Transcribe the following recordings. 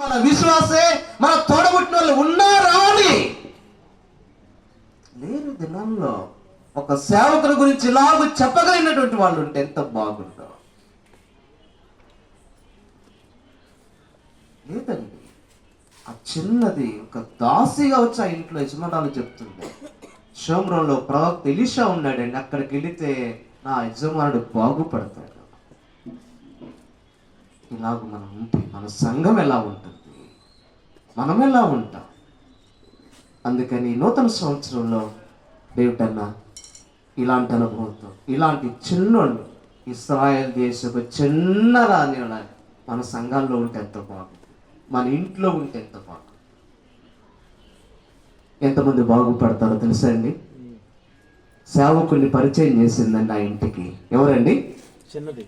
మన విశ్వాసే మన తోడబుట్టిన వాళ్ళు ఉన్నారా అని లేని దినంలో ఒక సేవకుల గురించి ఇలాగ చెప్పగలిగినటువంటి వాళ్ళు ఉంటే ఎంత బాగుందో. లేదండి, ఆ చిన్నది ఒక దాసిగా వచ్చి ఆ ఇంట్లో యజమానాలు చెప్తుంది, షోమ్రోన్లో ప్రవక్త ఎలీషా ఉన్నాడండి, అక్కడికి వెళితే నా యజమానుడు బాగుపడతాడు. ఇలాగ మనం ఉంటే మన సంఘం ఎలా ఉంటుంది, మనం ఎలా ఉంటాం? అందుకని నూతన సంవత్సరంలో దేవుడన్న ఇలాంటి అనుభవంతో ఇలాంటి చిన్నోళ్ళు ఇశ్రాయేల్ దేశపు చిన్న రాని మన సంఘాల్లో ఉంటే ఎంత బాగుంది, మన ఇంట్లో ఉంటే ఎంత బాగుంది. ఎంతమంది బాగుపడతారో తెలుసా అండి? సేవకుల్ని పరిచయం చేసిందండి ఆ ఇంటికి. ఎవరండి? చిన్నది.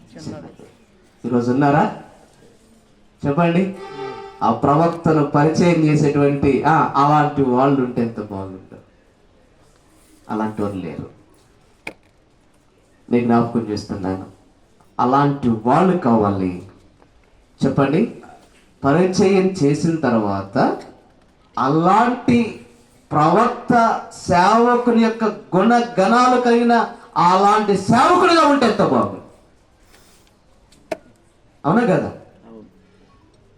ఈరోజు ఉన్నారా చెప్పండి? ఆ ప్రవక్తను పరిచయం చేసేటువంటి అలాంటి వాళ్ళు ఉంటే ఎంత బాగుంటారు. అలాంటి వాళ్ళు లేరు. నేను జ్ఞాపకం చేస్తున్నాను, అలాంటి వాళ్ళు కావాలి. చెప్పండి, పరిచయం చేసిన తర్వాత అలాంటి ప్రవక్త సేవకుని యొక్క గుణగణాలు కలిగిన అలాంటి సేవకునిగా ఉంటే ఎంత బాగుంది. అవునా కదా?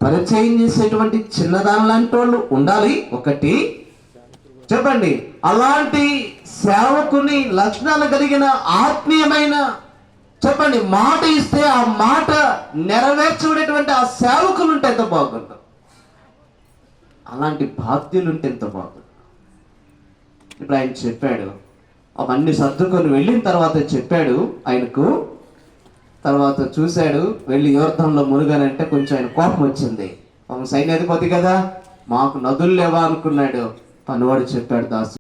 పరిచయం చేసేటువంటి చిన్నదాని లాంటి వాళ్ళు ఉండాలి. ఒకటి చెప్పండి, అలాంటి సేవకుని లక్షణాలు కలిగిన ఆత్మీయమైన చెప్పండి మాట ఇస్తే ఆ మాట నెరవేర్చుకునేటువంటి ఆ సేవకులు ఉంటే ఎంత బాగుంటుంది. అలాంటి బాధ్యులు ఉంటే ఎంత బాగుంటుంది. ఇప్పుడు ఆయన చెప్పాడు, అవన్నీ సర్దుకొని వెళ్ళిన తర్వాత చెప్పాడు ఆయనకు. తర్వాత చూశాడు, వెళ్ళి యోర్దానులో మునుగానంటే కొంచెం ఆయన కోపం వచ్చింది. సైన్యాధిపతి కదా, మాకు నదులు లేవా అనుకున్నాడు. పనివాడు చెప్పాడు, దాసు